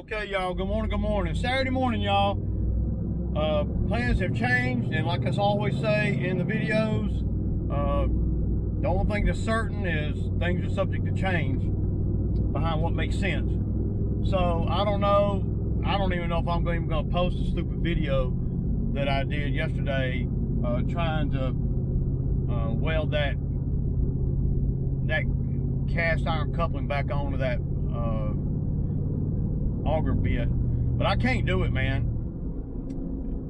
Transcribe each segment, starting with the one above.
Okay, y'all, good morning, good morning. Saturday morning, y'all. Plans have changed, and like I always say in the videos, the only thing that's certain is things are subject to change behind what makes sense. So, I don't know. I don't even know if I'm even going to post a stupid video that I did yesterday trying to weld that cast iron coupling back onto that auger bit, but I can't do it, man.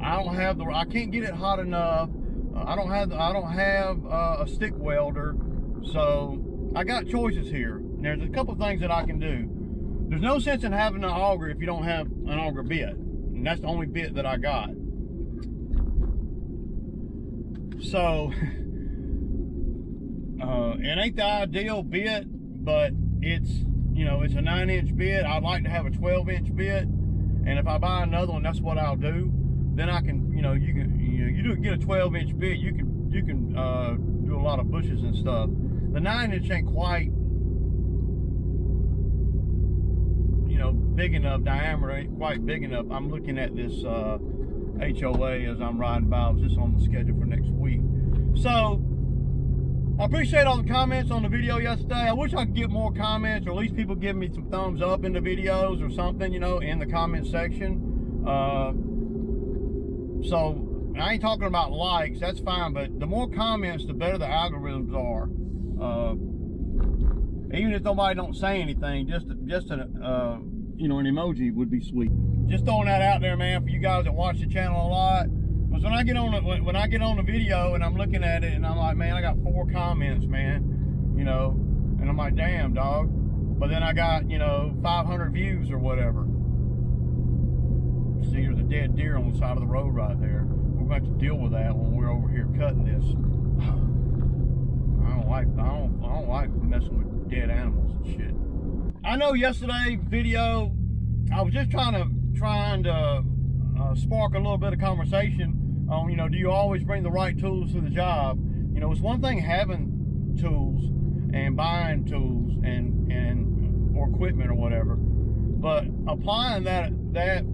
I can't get it hot enough. I don't have a stick welder, so I got choices here. And there's a couple things that I can do. There's no sense in having an auger if you don't have an auger bit, and that's the only bit that I got. So it ain't the ideal bit, but it's, you know, it's a 9-inch bit. I'd like to have a 12-inch bit, and if I buy another one, that's what I'll do. Then I can, get a 12-inch bit, you can do a lot of bushes and stuff. The 9-inch ain't quite, big enough. Diameter ain't quite big enough. I'm looking at this HOA as I'm riding by. I was just on the schedule for next week. So I appreciate all the comments on the video yesterday. I wish I could get more comments, or at least people give me some thumbs up in the videos or something, in the comment section. So I ain't talking about likes, that's fine, but the more comments, the better the algorithms are. Even if nobody don't say anything, just an emoji would be sweet. Just throwing that out there, man, for you guys that watch the channel a lot. Because when I get on the video and I'm looking at it and I'm like, man, I got 4 comments, man, and I'm like, damn, dog. But then I got 500 views or whatever. See, there's a dead deer on the side of the road right there. We're going to have to deal with that when we're over here cutting this. I don't like messing with dead animals and shit. I know yesterday video, I was just trying to spark a little bit of conversation on, do you always bring the right tools to the job? It's one thing having tools and buying tools or equipment or whatever, but applying that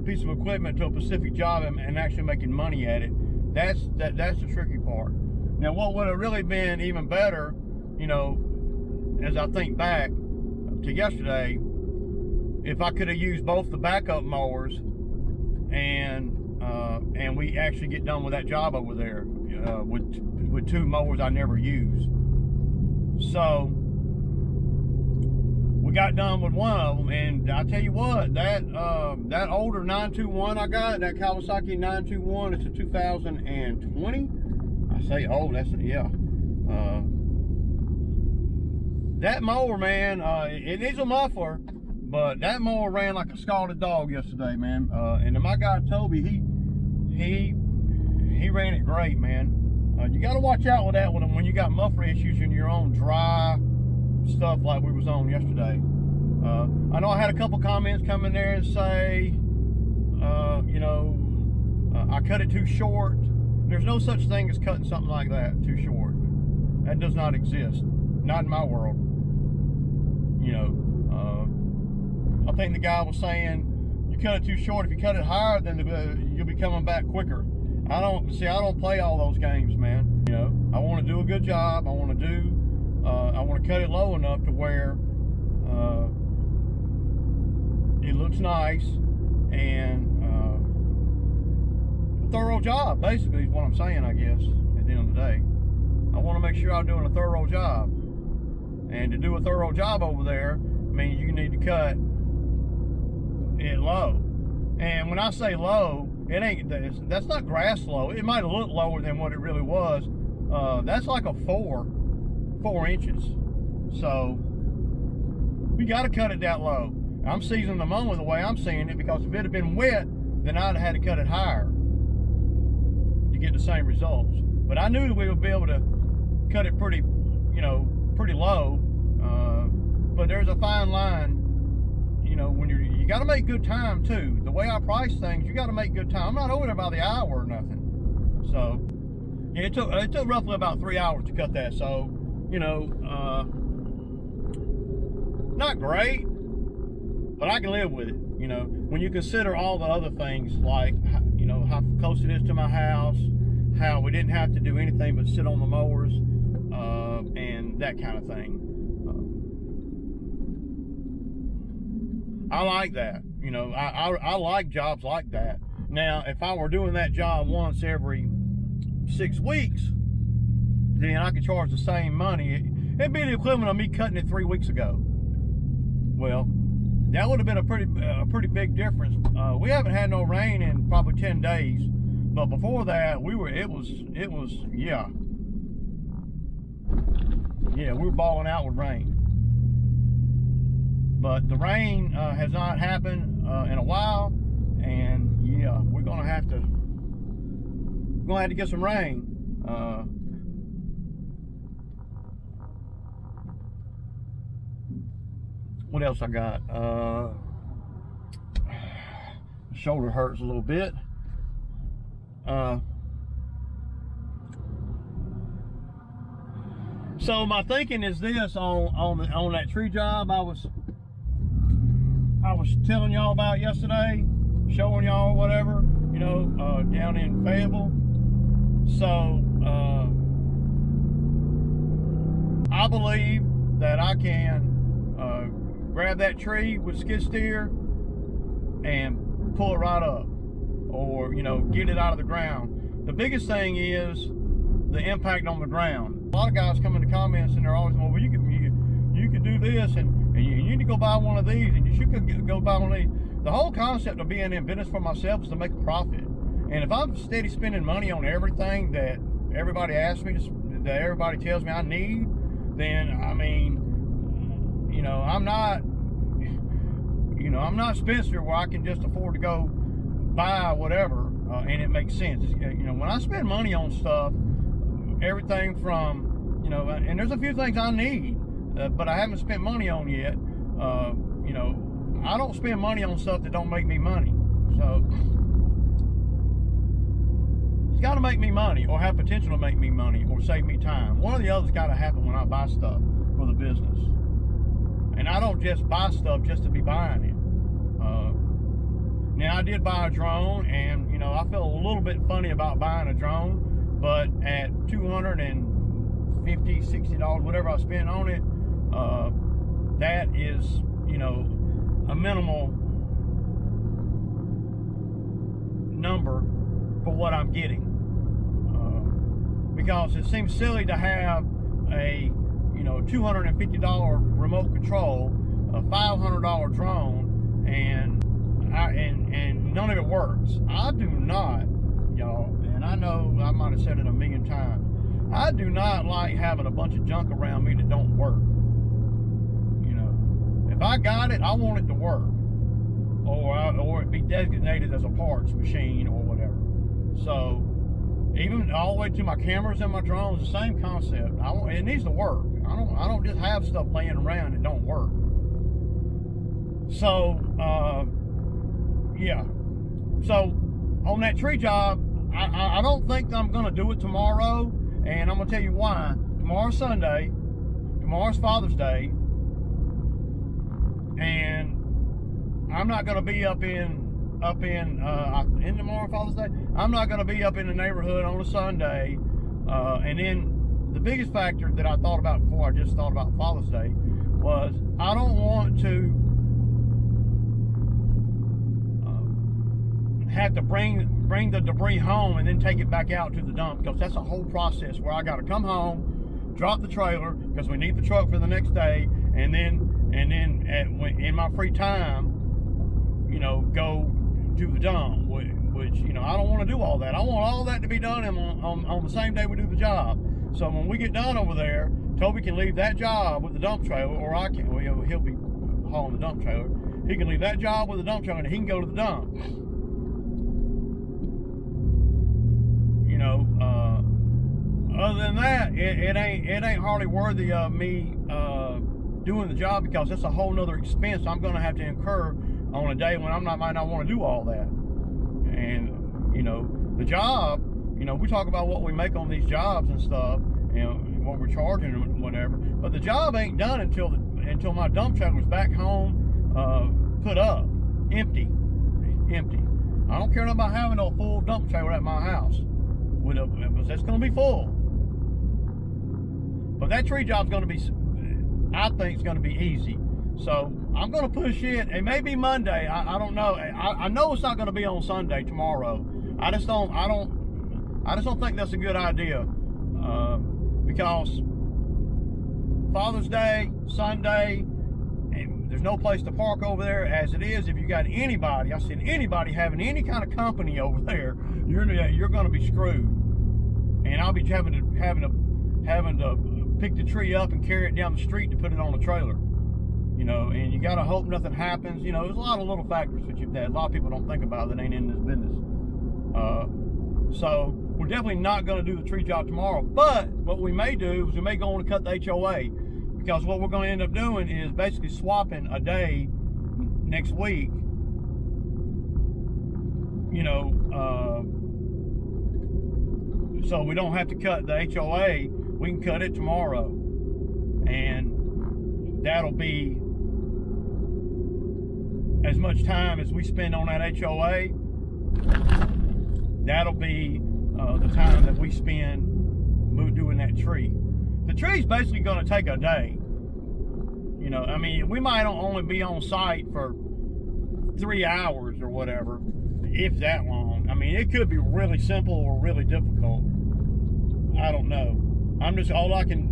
piece of equipment to a specific job and actually making money at it, that's the tricky part. Now, what would have really been even better, as I think back to yesterday, if I could have used both the backup mowers and we actually get done with that job over there with 2 mowers I never used. So we got done with one of them, and I tell you what, that older 921 I got, that Kawasaki 921, it's a 2020. I say old, yeah. That mower, man, it needs a muffler, but that mower ran like a scalded dog yesterday, man. And then my guy Toby, he ran it great, man. You got to watch out with that when you got muffler issues in your own dry stuff like we was on yesterday. I know I had a couple comments come in there and say, I cut it too short. There's no such thing as cutting something like that too short. That does not exist. Not in my world. I think the guy was saying, you cut it too short. If you cut it higher, then you'll be coming back quicker. I don't play all those games, man. I want to do a good job. I want to cut it low enough to where it looks nice and a thorough job, basically, is what I'm saying, I guess, at the end of the day. I want to make sure I'm doing a thorough job. And to do a thorough job over there means you need to cut it low. And when I say low, that's not grass low. It might look lower than what it really was. That's like a 4 inches. So we got to cut it that low. I'm seasoning the mower the way I'm seeing it, because if it had been wet, then I'd have had to cut it higher to get the same results. But I knew that we would be able to cut it pretty low. But there's a fine line, when you got to make good time too. The way I price things, you got to make good time. I'm not over there by the hour or nothing. So yeah, it took roughly about 3 hours to cut that. So not great. but I can live with it. You know, when you consider all the other things, like, you know, how close it is to my house, how we didn't have to do anything but sit on the mowers, and that kind of thing. I like that. You know, I like jobs like that. Now, if I were doing that job once every 6 weeks, then I could charge the same money. It'd be the equivalent of me cutting it 3 weeks ago. Well, that would have been a pretty big difference. We haven't had no rain in probably 10 days, but before that, we were we were balling out with rain. But the rain has not happened in a while, and yeah, we're gonna have to get some rain. What else I got? Shoulder hurts a little bit. So my thinking is this: on that tree job I was telling y'all about yesterday, showing y'all whatever, you know, down in Fayetteville. So I believe that I can grab that tree with skid steer and pull it right up, or, you know, get it out of the ground. The biggest thing is the impact on the ground. A lot of guys come in the comments and they're always, well, you could do this, and you need to go buy one of these, and you should go buy one of these. The whole concept of being in business for myself is to make a profit. And if I'm steady spending money on everything that everybody asks me, that everybody tells me I need, then, I mean, you know, I'm not Spencer, where I can just afford to go buy whatever, and it makes sense. You know, when I spend money on stuff, everything from, you know, and there's a few things I need, but I haven't spent money on yet. You know, I don't spend money on stuff that don't make me money. So it's got to make me money, or have potential to make me money, or save me time. One or the other's got to happen when I buy stuff for the business. And I don't just buy stuff just to be buying it. Now, I did buy a drone, and, you know, I feel a little bit funny about buying a drone, but at $250, $60, whatever I spent on it, that is, you know, a minimal number for what I'm getting. Because it seems silly to have a, you know, $250 remote control, a $500 drone, and none of it works. I do not, y'all, and I know I might have said it a million times, I do not like having a bunch of junk around me that don't work. You know, if I got it, I want it to work, or it be designated as a parts machine or whatever. So even all the way to my cameras and my drones, the same concept. It needs to work. I don't just have stuff laying around that don't work. So yeah. So on that tree job, I don't think I'm gonna do it tomorrow, and I'm gonna tell you why. Tomorrow's Sunday. Tomorrow's Father's Day, and I'm not gonna be up in tomorrow Father's Day. I'm not gonna be up in the neighborhood on a Sunday. And then the biggest factor that I thought about before I just thought about Father's Day was I don't want to have to bring the debris home and then take it back out to the dump, because that's a whole process where I got to come home, drop the trailer because we need the truck for the next day, and then in my free time, you know, go to the dump, which, you know, I don't want to do all that. I want all that to be done on the same day we do the job. So when we get done over there, Toby can leave that job with the dump trailer, or I can. Well, he'll be hauling the dump trailer. He can leave that job with the dump trailer, and he can go to the dump. You know, other than that, it ain't hardly worthy of me doing the job, because that's a whole nother expense I'm going to have to incur on a day when might not want to do all that. And, you know, the job, you know, we talk about what we make on these jobs and stuff, and what we're charging and whatever, but the job ain't done until my dump trailer's back home put up, empty. I don't care about having a full dump trailer at my house. It's going to be full. But that tree job's going to be, I think it's going to be easy. So I'm going to push it. It may be Monday. I don't know. I know it's not going to be on Sunday tomorrow. I just don't think that's a good idea, because Father's Day, Sunday, and there's no place to park over there as it is. If you got anybody, I said anybody having any kind of company over there, you're going to be screwed. And I'll be having to pick the tree up and carry it down the street to put it on the trailer. You know, and you got to hope nothing happens. You know, there's a lot of little factors that a lot of people don't think about that ain't in this business. So we're definitely not going to do the tree job tomorrow. But what we may do is we may go on and cut the HOA, because what we're going to end up doing is basically swapping a day next week. You know, so we don't have to cut the HOA. We can cut it tomorrow, and that'll be as much time as we spend on that HOA. That'll be the time that we spend doing that tree. The tree's basically going to take a day. You know, I mean, we might only be on site for 3 hours or whatever, if that long. I mean, it could be really simple or really difficult. I don't know. All I can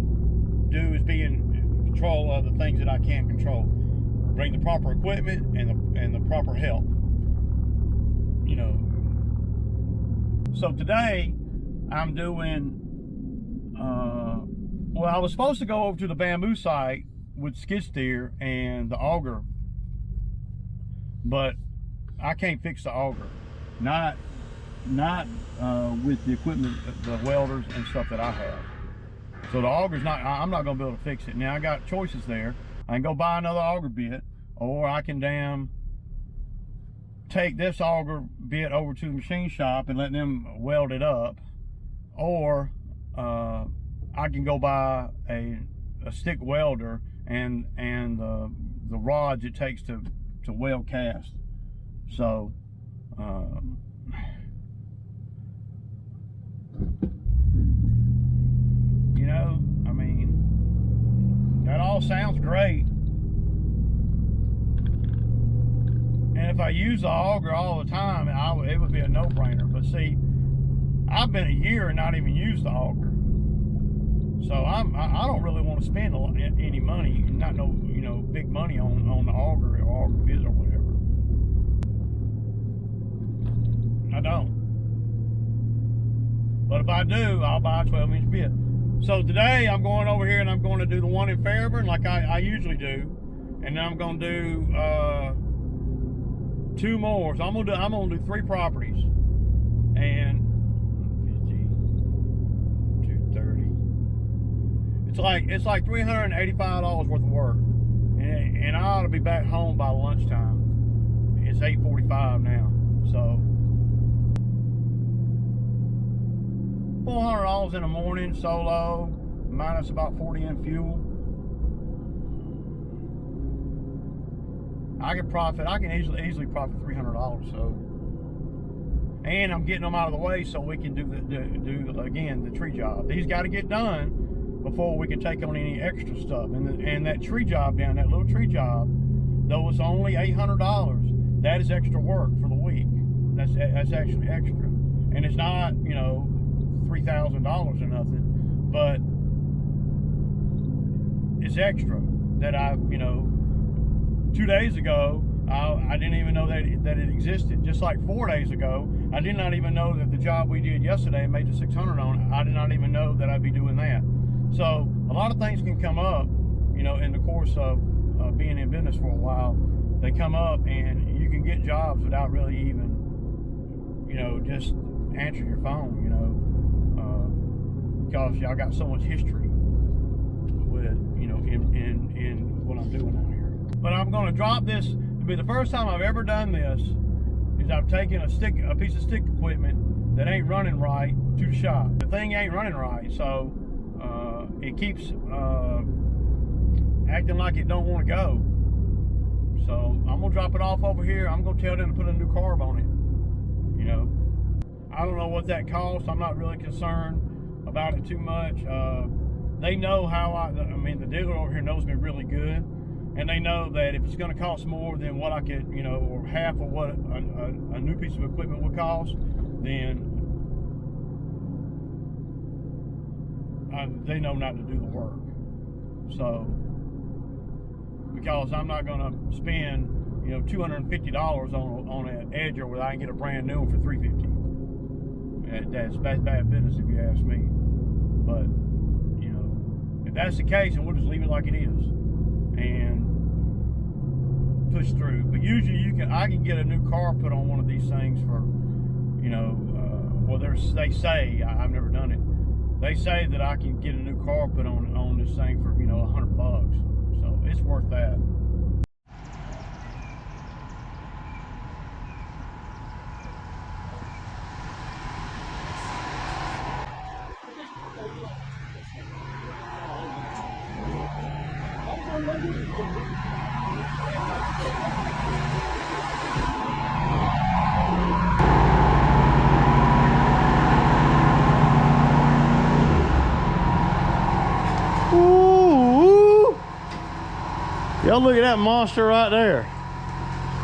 do is be in control of the things that I can control. Bring the proper equipment and the proper help. You know. So today I'm doing, well, I was supposed to go over to the bamboo site with skid steer and the auger, but I can't fix the auger. Not with the equipment, the welders and stuff that I have. So the auger's I'm not gonna be able to fix it. Now I got choices there. I can go buy another auger bit, or I can take this auger bit over to the machine shop and let them weld it up, or I can go buy a stick welder and the rods it takes to weld cast. So you know, I mean, that all sounds great. And if I use the auger all the time, it would be a no-brainer. But see, I've been a year and not even used the auger. So I don't really want to spend any money, not big money on the auger or auger bit or whatever. I don't. But if I do, I'll buy a 12-inch bit. So today I'm going over here and I'm going to do the one in Fairburn like I usually do, and then I'm going to do 2 more. So I'm gonna do 3 properties, and 230. It's like $385 worth of work, and I ought to be back home by lunchtime. It's 8:45 now, so $400 in the morning solo, minus about 40 in fuel. I can easily profit $300. So, and I'm getting them out of the way so we can do the tree job. These got to get done before we can take on any extra stuff. And that tree job that little tree job, though it's only $800, that is extra work for the week. That's actually extra, and it's not $3,000 or nothing, but it's extra that 2 days ago I didn't even know that it existed. Just like 4 days ago, I did not even know that the job we did yesterday made the 600 on. I did not even know that I'd be doing that. So a lot of things can come up, in the course of being in business for a while. They come up and you can get jobs without really even, just answering your phone, because y'all got so much history with, in what I'm doing out here. But I'm going to drop this. It'll be the first time I've ever done this. Is I've taken a piece of stick equipment that ain't running right to the shop. The thing ain't running right, so it keeps acting like it don't want to go. So drop it off over here, I'm gonna tell them to put a new carb on it. You know, I don't know what that costs. I'm not really concerned about it too much. They know how I mean, the dealer over here knows me really good, and they know that if it's going to cost more than what I could, you know, or half of what a new piece of equipment would cost, then they know not to do the work. So, because I'm not going to spend, you know, $250 on an Edger where I can get a brand new one for $350. That's bad business if you ask me. But you know, if that's the case, then we'll just leave it like it is and push through. But usually I can get a new car put on one of these things for, you know, well, they say, I've never done it. They say that I can get a new car put on this thing for, you know, $100. So it's worth that. Ooh, y'all look at that monster right there.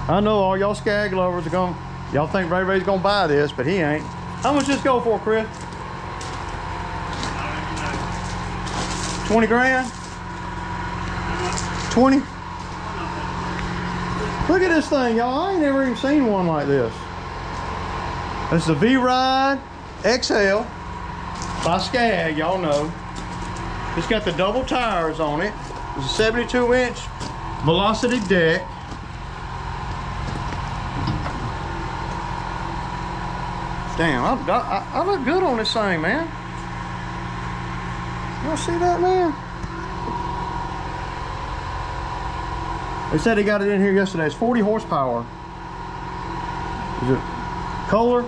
I know all y'all Skag lovers are going, y'all think Ray Ray's gonna buy this, but he ain't. How much this go for, Chris? 20 grand? 20? Look at this thing, y'all. I ain't never even seen one like this. This is a V-Ride XL by Skag, y'all know. It's got the double tires on it. It's a 72-inch Velocity deck. Damn, I look good on this thing, man. Y'all see that, man? They said they got it in here yesterday. It's 40 horsepower. Is it Kohler?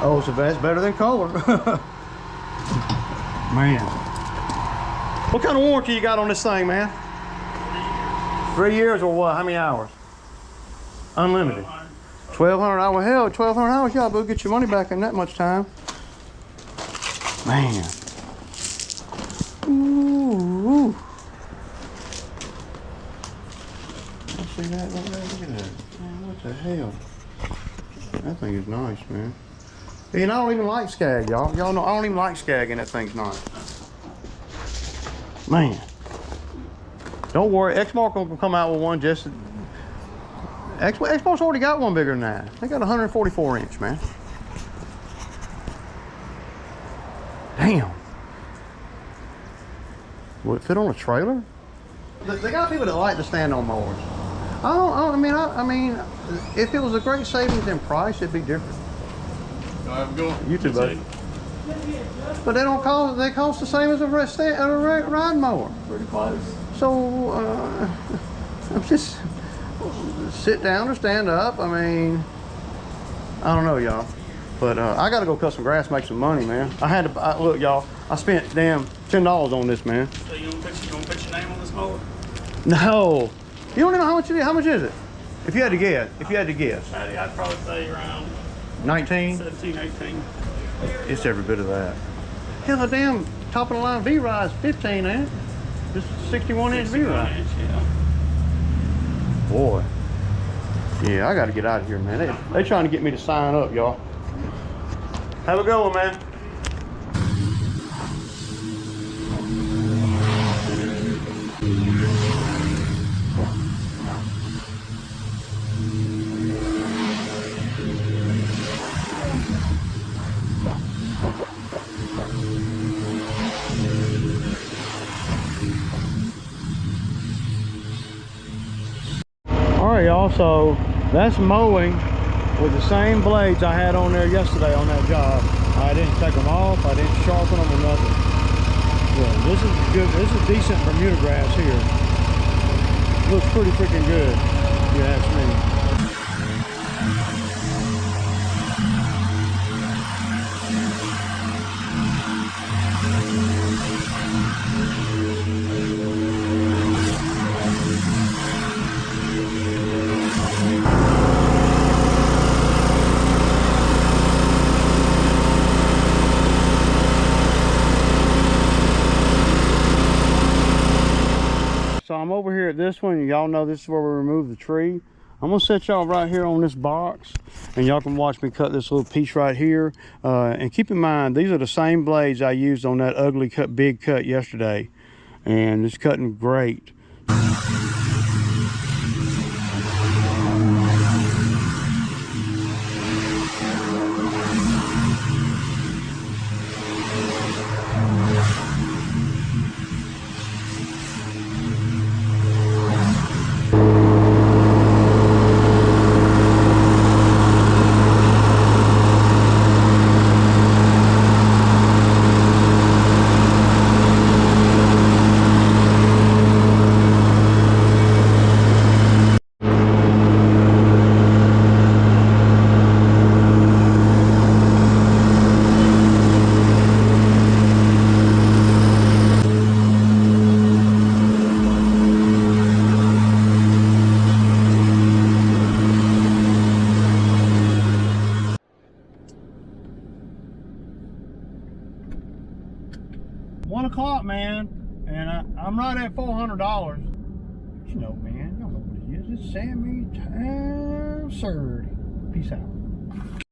Oh, so that's better than Kohler. Man. What kind of warranty you got on this thing, man? 3 years or what? How many hours? Unlimited. 1,200 hours. Hell, 1,200 hours, y'all better get your money back in that much time. Man. Ooh. See that? Look at that. Man, what the hell? That thing is nice, man. And I don't even like Skag, y'all. Y'all know I don't even like Skag, and that thing's nice. Man. Don't worry, Exmark will come out with one just... Exmark's already got one bigger than that. They got a 144 inch, man. Damn. Will it fit on a trailer? They got people that like to stand on mowers. I mean, if it was a great savings in price, it'd be different. You too, buddy. But they don't cost. They cost the same as a ride mower. Pretty close. So I'm just sit down or stand up. I mean, I don't know, y'all. But I got to go cut some grass, make some money, man. I had to look, y'all. I spent damn $10 on this, man. So you gonna put your name on this mower? No. You don't even know how much it is. How much is it? If you had to guess. I'd probably say around 19? 17, 18. It's every bit of that. Hell, a damn top of the line V-Ride is 15, ain't it? Just 61-inch V-Ride. Yeah. Boy. Yeah, I got to get out of here, man. They trying to get me to sign up, y'all. Have a good one, man. Alright, y'all, so that's mowing with the same blades I had on there yesterday on that job. I didn't take them off, I didn't sharpen them or nothing. Yeah, this is good. This is decent Bermuda grass here. Looks pretty freaking good, if you ask me. this one. Y'all know this is where we remove the tree. I'm gonna set y'all right here on this box, and y'all can watch me cut this little piece right here. And keep in mind, these are the same blades I used on that ugly cut, big cut yesterday, and it's cutting great. $1 man, and I'm right at $400. You know, man, y'all know what it is. It's Sammy Time Surd. Peace out.